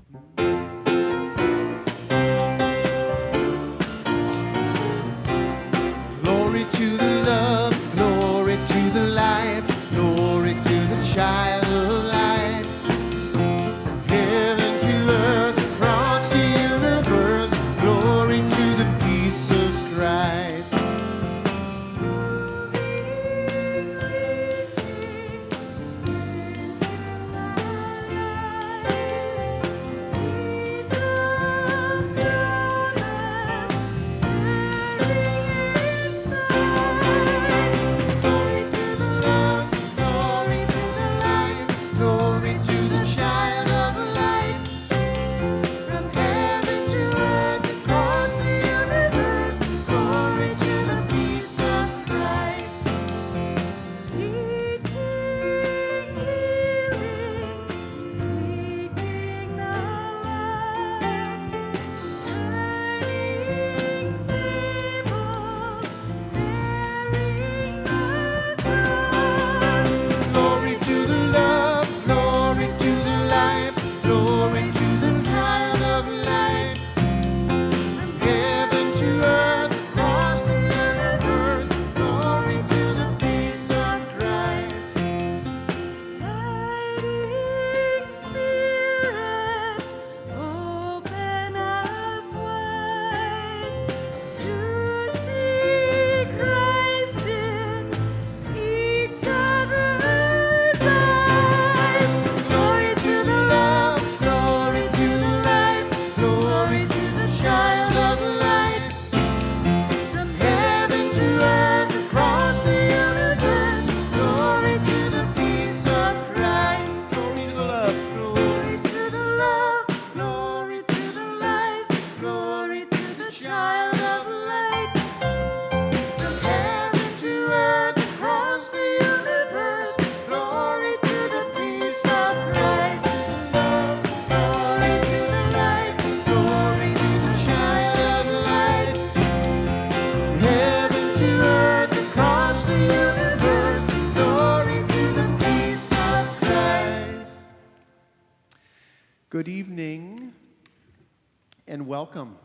Glory to the love, glory to the life, glory to the child of light. From heaven to earth, across the universe, glory to the peace of Christ. Good evening and welcome.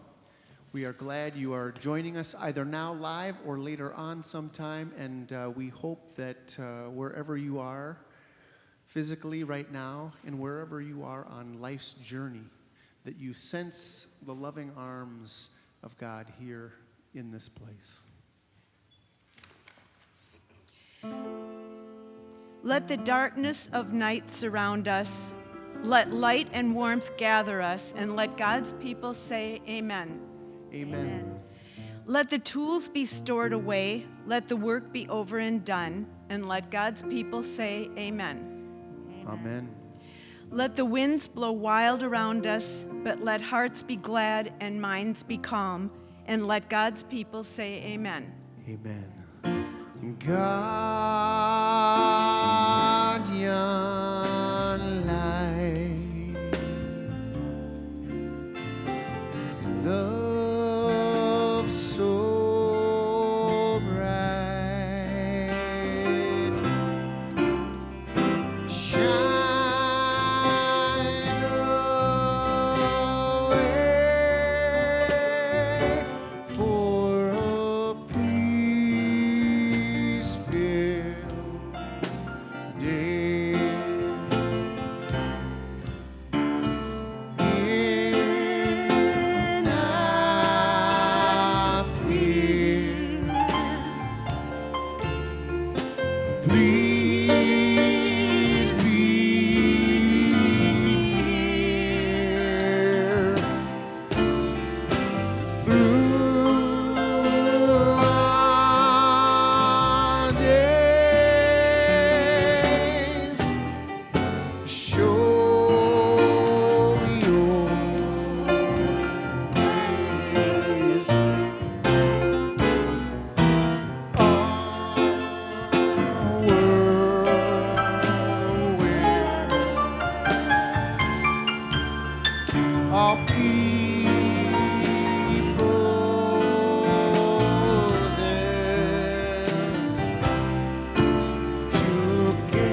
We are glad you are joining us either now live or later on sometime, and we hope that wherever you are physically right now and wherever you are on life's journey, that you sense the loving arms of God here in this place. Let the darkness of night surround us. Let light and warmth gather us, and let God's people say amen. Amen. Let the tools be stored away, let the work be over and done, and let God's people say amen. Amen. Let the winds blow wild around us, but let hearts be glad and minds be calm, and let God's people say amen. Amen. Guardian light, love so bright, shine away for a peace-filled day. In our fears, please be near. Through our days, show your grace. Our world will, all people there together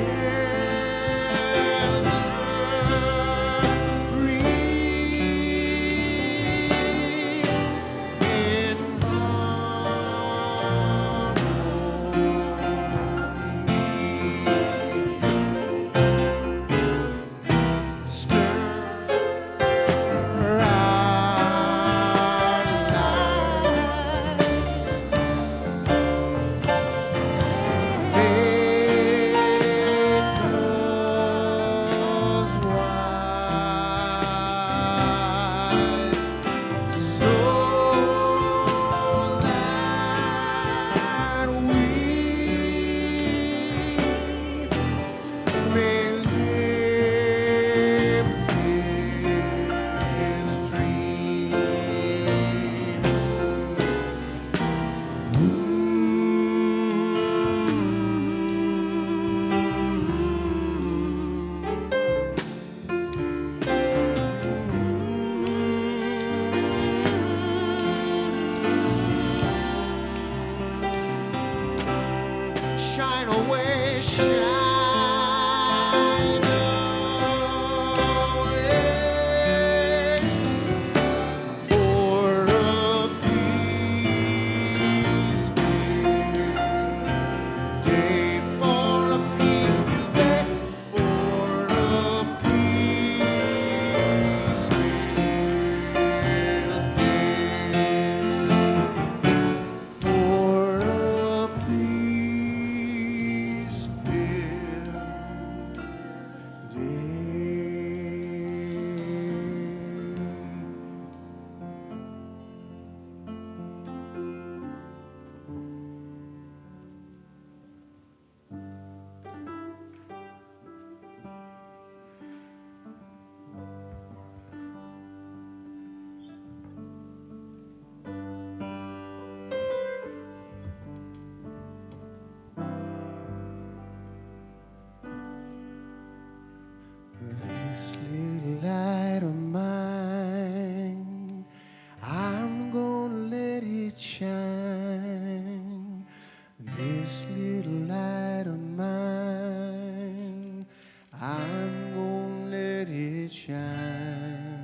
I'm gonna let it shine.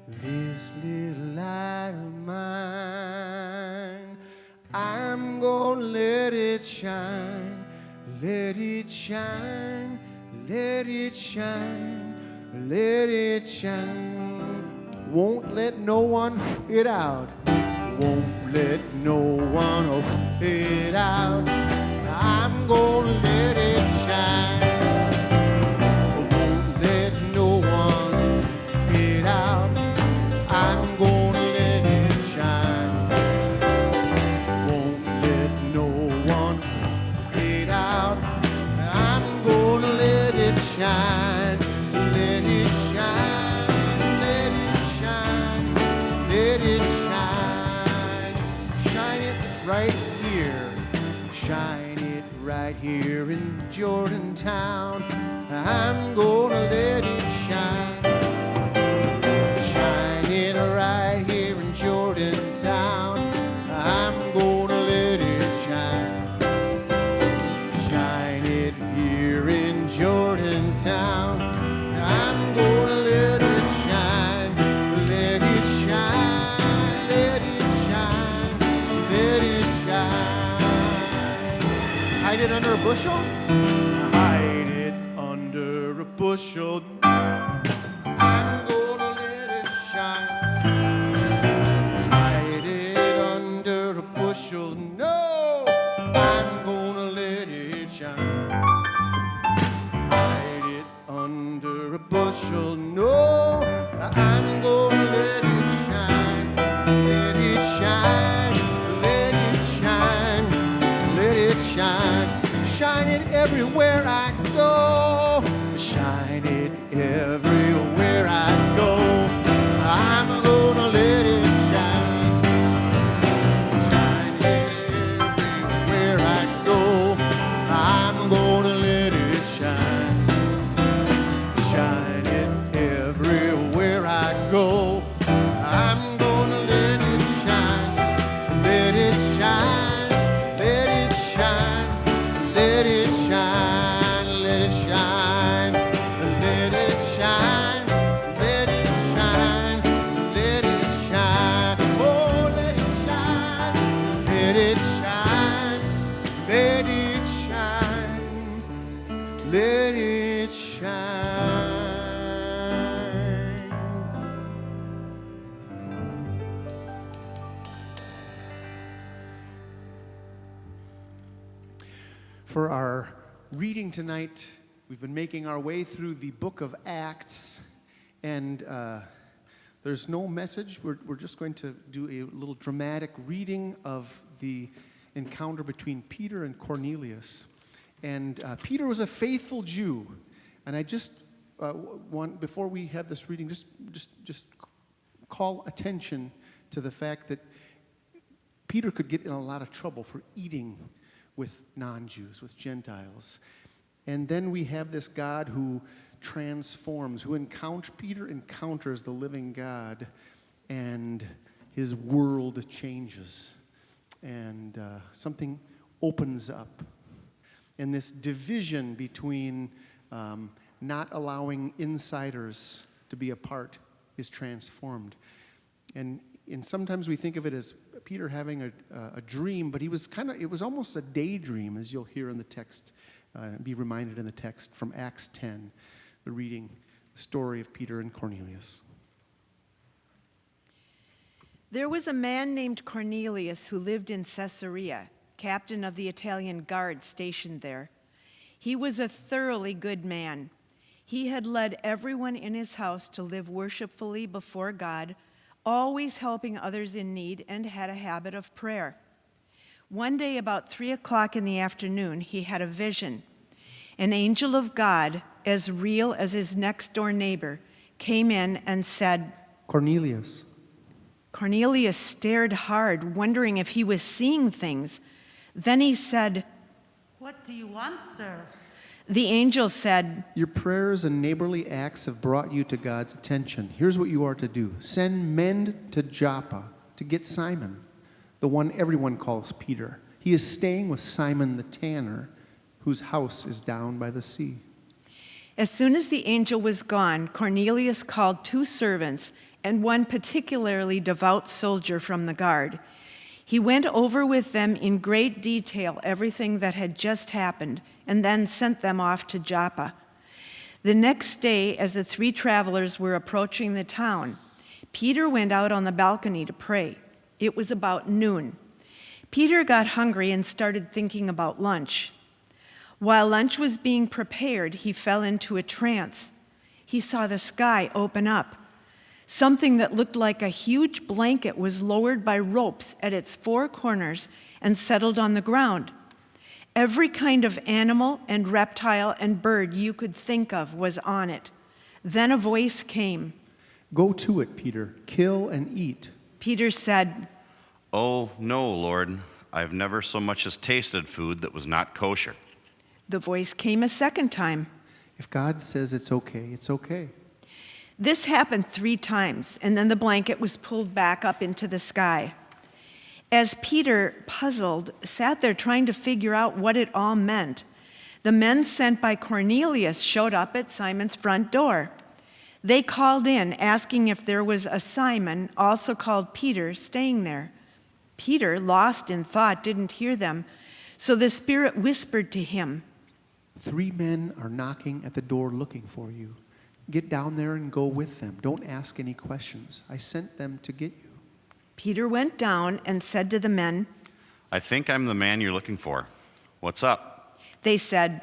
This little light of mine, I'm gonna let it shine. Let it shine, let it shine, let it shine. Won't let no one it out. Won't let no one it out. I'm gonna let it shine. Won't let no one it out. I'm gonna let it shine. Won't let no one it out. I'm gonna let it shine. Let it shine. Let it shine. Let it shine. Shine it right here. Shine it right here in Jordantown. I'm gonna let it shine. Shine it right here in Jordantown. I'm gonna let it shine. Shine it here in Jordantown. I'm gonna let it shine. Let it shine. Let it shine. Let it shine. Hide it under a bushel? Hide it under a bushel. I'm gonna let it shine. Hide it under a bushel. No, I'm gonna let it shine. Hide it under a bushel. No, I'm gonna let it shine. Let it shine. Let it shine. Let it shine. Shine it everywhere I go. Shine it everywhere I go. I'm gonna let it shine. Shine it everywhere I go. I'm gonna let it shine. Shine it everywhere I go. I'm gonna let it shine. Let it shine. Let it shine. Let it shine. Let it shine. Let it shine. Let it shine. Let it shine. Oh, let it shine. Let it shine. Let it shine. Let it shine. For our reading tonight, we've been making our way through the book of Acts, and there's no message. We're just going to do a little dramatic reading of the encounter between Peter and Cornelius. And Peter was a faithful Jew, and I just want, before we have this reading, just call attention to the fact that Peter could get in a lot of trouble for eating with non-Jews, with Gentiles. And then we have this God who transforms, Peter encounters the living God, and his world changes. And something opens up. And this division between not allowing insiders to be a part is transformed. And sometimes we think of it as Peter having a dream, but it was almost a daydream, as you'll hear in the text, be reminded in the text from Acts 10, the reading, the story of Peter and Cornelius. There was a man named Cornelius who lived in Caesarea, captain of the Italian guard stationed there. He was a thoroughly good man. He had led everyone in his house to live worshipfully before God, always helping others in need, and had a habit of prayer. One day about 3 o'clock in the afternoon, he had a vision. An angel of God, as real as his next-door neighbor, came in and said, Cornelius. Cornelius stared hard, wondering if he was seeing things. Then he said, What do you want, sir? The angel said, Your prayers and neighborly acts have brought you to God's attention. Here's what you are to do. Send men to Joppa to get Simon, the one everyone calls Peter. He is staying with Simon the tanner, whose house is down by the sea. As soon as the angel was gone, Cornelius called 2 servants and one particularly devout soldier from the guard. He went over with them in great detail everything that had just happened, and then sent them off to Joppa. The next day, as the 3 travelers were approaching the town, Peter went out on the balcony to pray. It was about noon. Peter got hungry and started thinking about lunch. While lunch was being prepared, he fell into a trance. He saw the sky open up. Something that looked like a huge blanket was lowered by ropes at its 4 corners and settled on the ground. Every kind of animal and reptile and bird you could think of was on it. Then a voice came. Go to it, Peter. Kill and eat. Peter said, Oh, no, Lord. I've never so much as tasted food that was not kosher. The voice came a second time. If God says it's okay, it's okay. This happened 3 times, and then the blanket was pulled back up into the sky. As Peter, puzzled, sat there trying to figure out what it all meant, the men sent by Cornelius showed up at Simon's front door. They called in, asking if there was a Simon, also called Peter, staying there. Peter, lost in thought, didn't hear them, so the Spirit whispered to him, 3 men are knocking at the door looking for you. Get down there and go with them. Don't ask any questions. I sent them to get you. Peter went down and said to the men, I think I'm the man you're looking for. What's up? They said,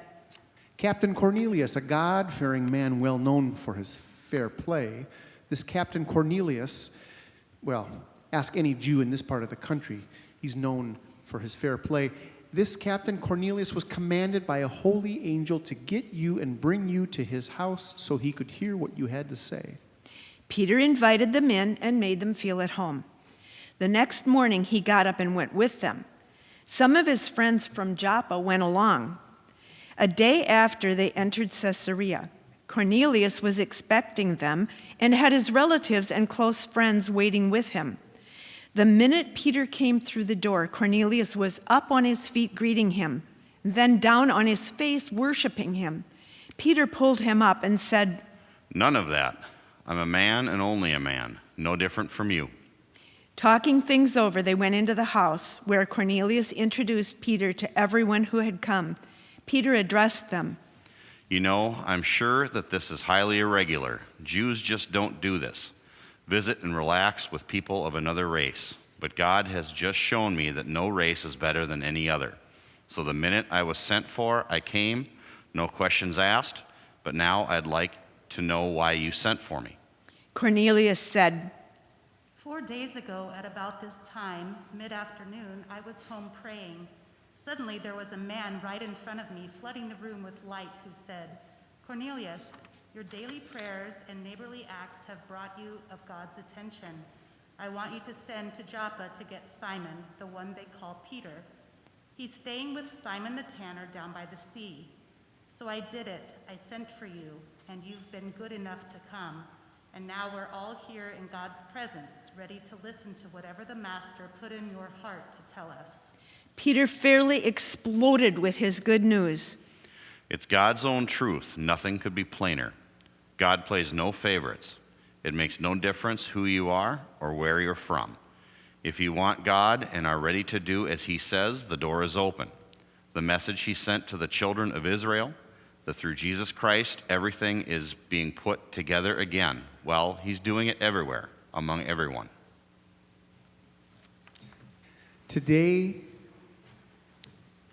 Captain Cornelius, a God-fearing man well known for his fair play. This Captain Cornelius, well, ask any Jew in this part of the country. He's known for his fair play. This Captain Cornelius was commanded by a holy angel to get you and bring you to his house so he could hear what you had to say. Peter invited them in and made them feel at home. The next morning, he got up and went with them. Some of his friends from Joppa went along. A day after they entered Caesarea, Cornelius was expecting them and had his relatives and close friends waiting with him. The minute Peter came through the door, Cornelius was up on his feet greeting him, then down on his face worshiping him. Peter pulled him up and said, None of that. I'm a man and only a man, no different from you. Talking things over, they went into the house where Cornelius introduced Peter to everyone who had come. Peter addressed them. You know, I'm sure that this is highly irregular. Jews just don't do this. Visit and relax with people of another race. But God has just shown me that no race is better than any other. So the minute I was sent for, I came, no questions asked, but now I'd like to know why you sent for me. Cornelius said, 4 days ago, at about this time, mid-afternoon, I was home praying. Suddenly, there was a man right in front of me, flooding the room with light, who said, Cornelius, your daily prayers and neighborly acts have brought you of God's attention. I want you to send to Joppa to get Simon, the one they call Peter. He's staying with Simon the tanner down by the sea. So I did it. I sent for you, and you've been good enough to come. And now we're all here in God's presence, ready to listen to whatever the Master put in your heart to tell us. Peter fairly exploded with his good news. It's God's own truth. Nothing could be plainer. God plays no favorites. It makes no difference who you are or where you're from. If you want God and are ready to do as he says, the door is open. The message he sent to the children of Israel, that through Jesus Christ, everything is being put together again. Well, he's doing it everywhere, among everyone. Today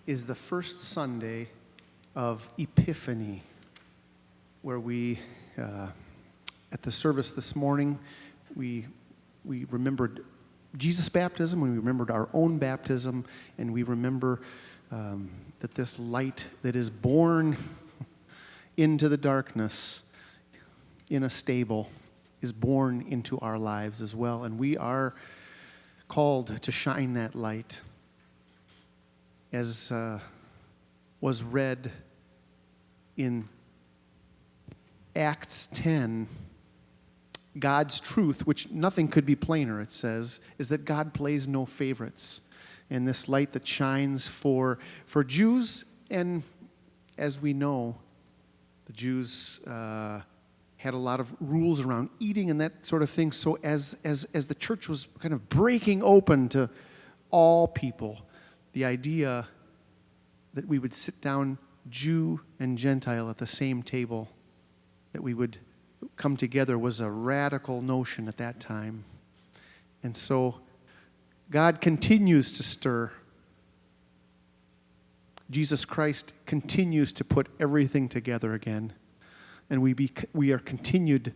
is the first Sunday of Epiphany, where we, at the service this morning, we remembered Jesus' baptism, we remembered our own baptism, and we remember that this light that is born into the darkness in a stable is born into our lives as well. And we are called to shine that light. As was read in Acts 10, God's truth, which nothing could be plainer, it says, is that God plays no favorites. And this light that shines for Jews, and as we know, The Jews had a lot of rules around eating and that sort of thing. So as the church was kind of breaking open to all people, the idea that we would sit down, Jew and Gentile, at the same table, that we would come together, was a radical notion at that time. And so God continues to stir. Jesus Christ continues to put everything together again. And we are continued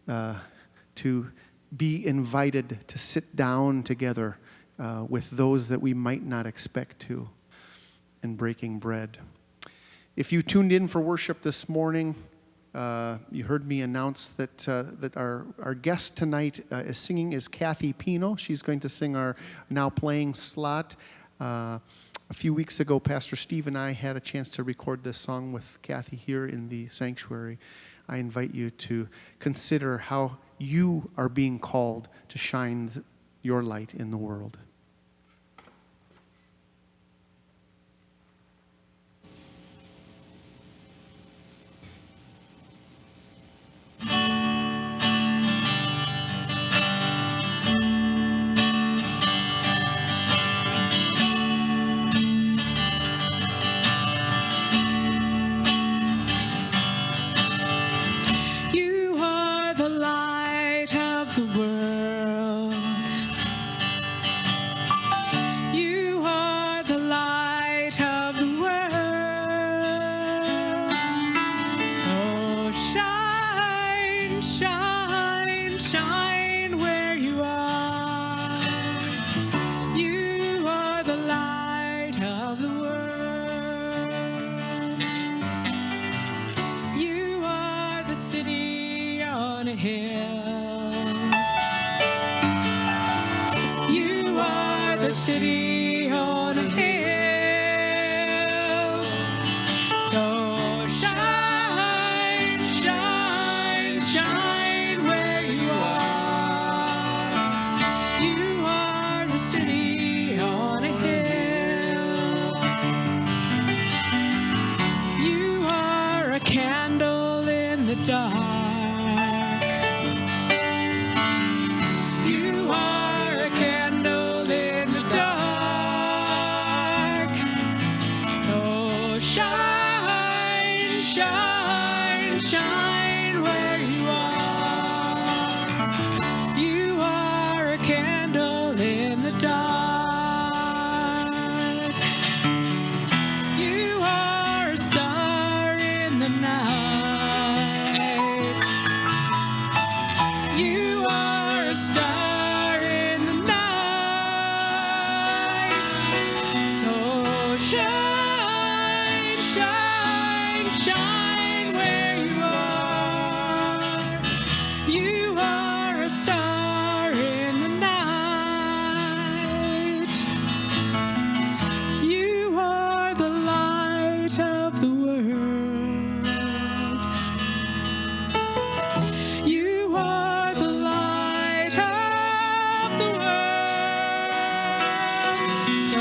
to be invited to sit down together with those that we might not expect to in breaking bread. If you tuned in for worship this morning, you heard me announce that our guest tonight is singing is Kathy Pino. She's going to sing our now playing slot. A few weeks ago, Pastor Steve and I had a chance to record this song with Kathy here in the sanctuary. I invite you to consider how you are being called to shine your light in the world. You are the light of the world. You are the light of the world. So shine, shine, shine where you are. You are the light of the world. You are the city on a hill. You are the city on a hill. So shine, shine, shine where you are. You are the city on a hill. You are a candle in the dark. You are a candle in the dark. So shine, shine, shine where you are. You are a candle in the dark. You are a star in the night. You are a star in the night. So shine, shine, shine where you are. You are a star in the night. You are the light of the world. You are the light of the world. So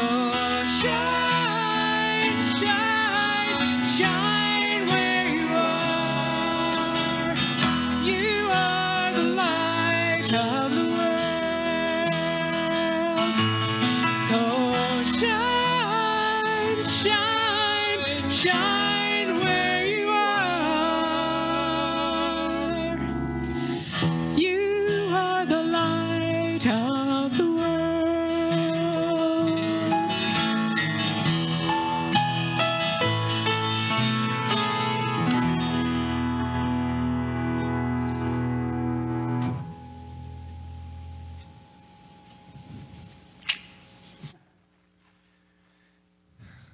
shine, shine, shine where you are. You are the light of the world. So shine, shine, shine where you are. You are the light of the world.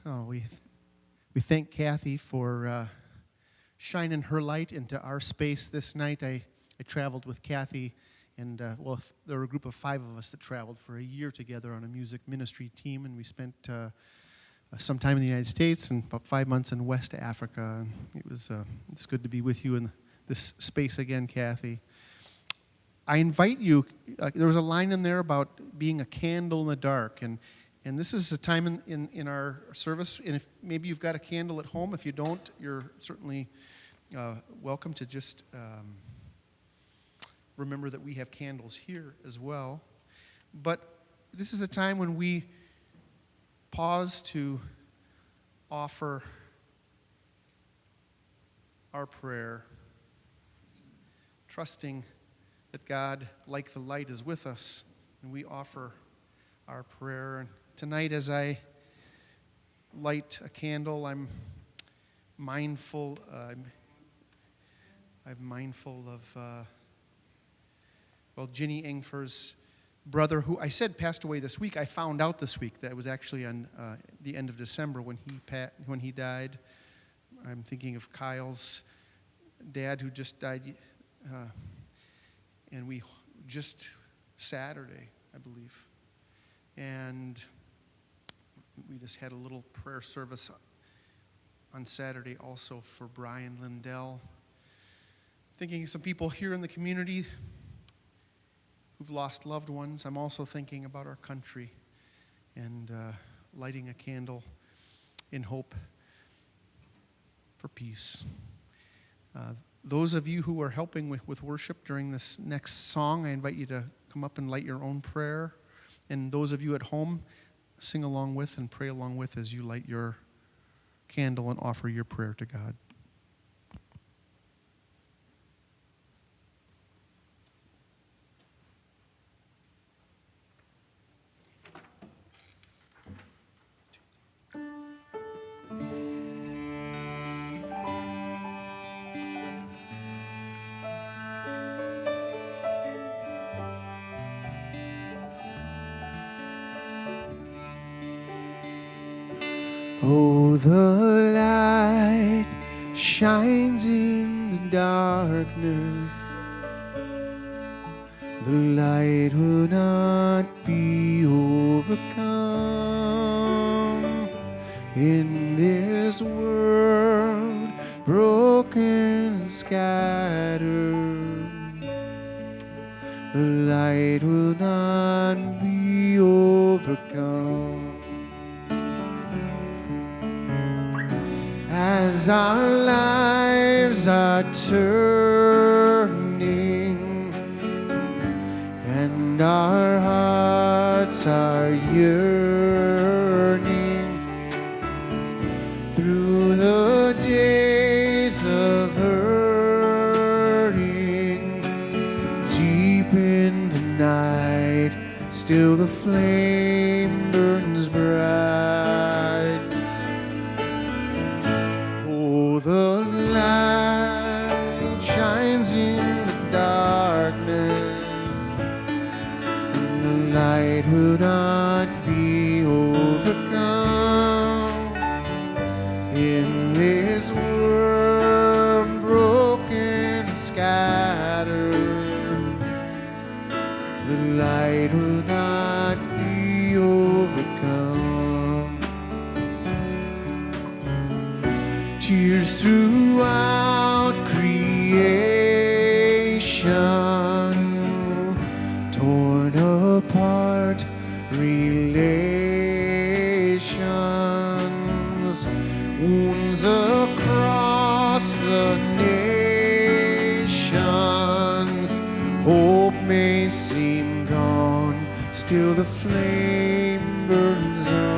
Oh, we thank Kathy for shining her light into our space this night. I traveled with Kathy, and there were a group of 5 of us that traveled for a year together on a music ministry team, and we spent some time in the United States and about 5 months in West Africa. And it's good to be with you in this space again, Kathy. I invite you, there was a line in there about being a candle in the dark, and this is a time in our service, and if maybe you've got a candle at home. If you don't, you're certainly welcome to just remember that we have candles here as well. But this is a time when we pause to offer our prayer, trusting that God, like the light, is with us, and we offer our prayer. And tonight, as I light a candle, I'm mindful. I'm mindful of Ginny Engfer's brother, who I said passed away this week. I found out this week that it was actually on the end of December when he died. I'm thinking of Kyle's dad, who just died, and we just Saturday, I believe, and we just had a little prayer service on Saturday also for Brian Lindell. Thinking of some people here in the community who've lost loved ones. I'm also thinking about our country and lighting a candle in hope for peace. Those of you who are helping with worship during this next song, I invite you to come up and light your own prayer. And those of you at home, sing along with and pray along with as you light your candle and offer your prayer to God. Oh, the light shines in the darkness. The light will not be overcome. In this world, broken and scattered, the light will not be overcome. As our lives are turning and our hearts are yearning through the days of hurting, deep in the night, still the flame burns bright. The light shines in the darkness, and the light will not be overcome. In this world broken and scattered, the light will not be overcome. Tears throughout creation, torn apart relations, wounds across the nations. Hope may seem gone, still the flame burns on.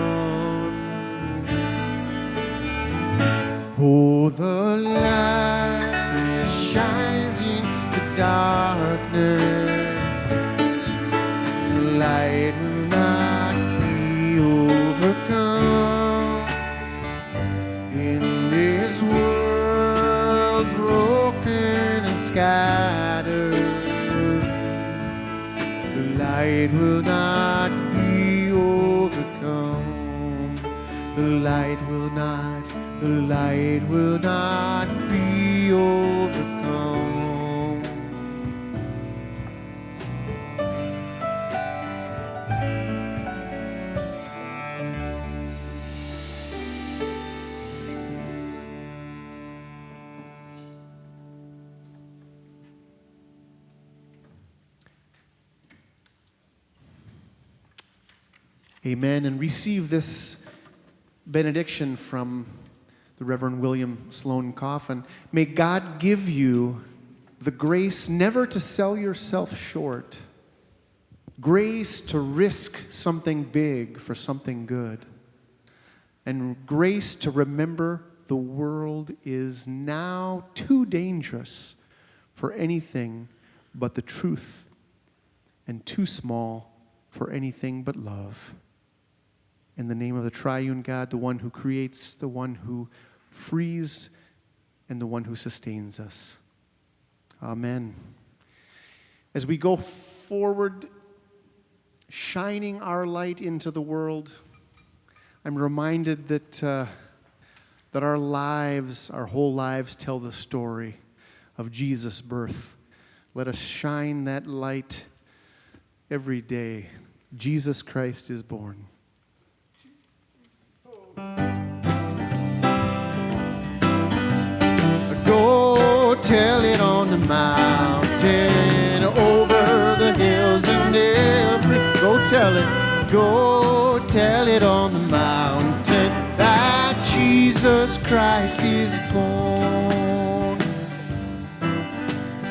Oh, the light shines in the darkness. The light will not be overcome. In this world broken and scattered, the light will not be overcome. The light will not be overcome. Amen. And receive this benediction from the Reverend William Sloane Coffin. May God give you the grace never to sell yourself short, grace to risk something big for something good, and grace to remember the world is now too dangerous for anything but the truth and too small for anything but love. In the name of the triune God, the one who creates, the one who frees, and the one who sustains us. Amen. As we go forward, shining our light into the world, I'm reminded that our lives, our whole lives, tell the story of Jesus' birth. Let us shine that light every day. Jesus Christ is born. Go tell it on the mountain, over the hills and go tell it on the mountain that Jesus Christ is born.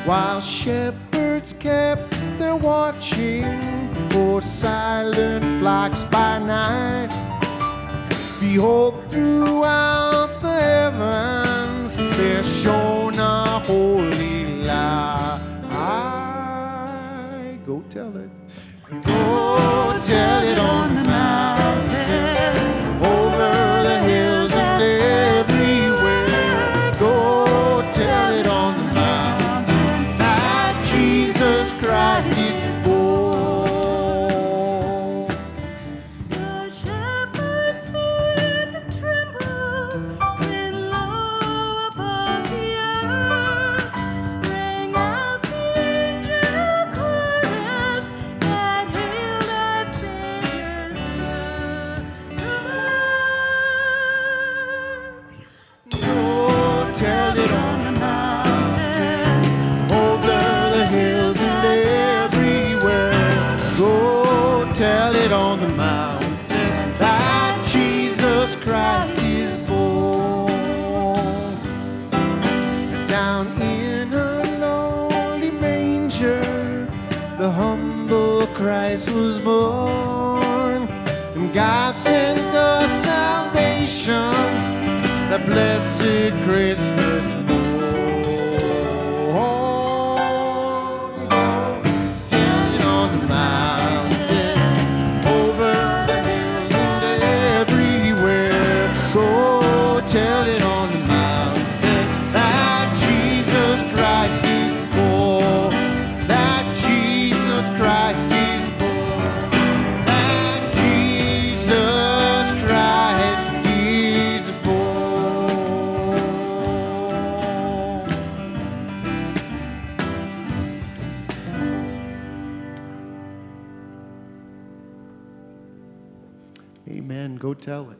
While shepherds kept their watching o'er silent flocks by night, behold, throughout the heavens there shone a holy light. Go tell it. Go tell it on the mountain, over the hills and everywhere. Go tell it on the mountain that Jesus Christ is born. The shepherds feared and trembled when low above the earth rang out the angel chorus that hailed our Savior's birth. Go tell it on the mountain, over the hills and everywhere. Go tell it on the mountain that Jesus Christ is born. Down in a lowly manger, the humble Christ was born, and God sent us salvation, the blessed Christmas morn. Tell it on the mountain, over the hills and everywhere. Go tell it on the mountain that Jesus Christ is born, that Jesus Christ is born, that Jesus Christ is born. Amen. Go tell it.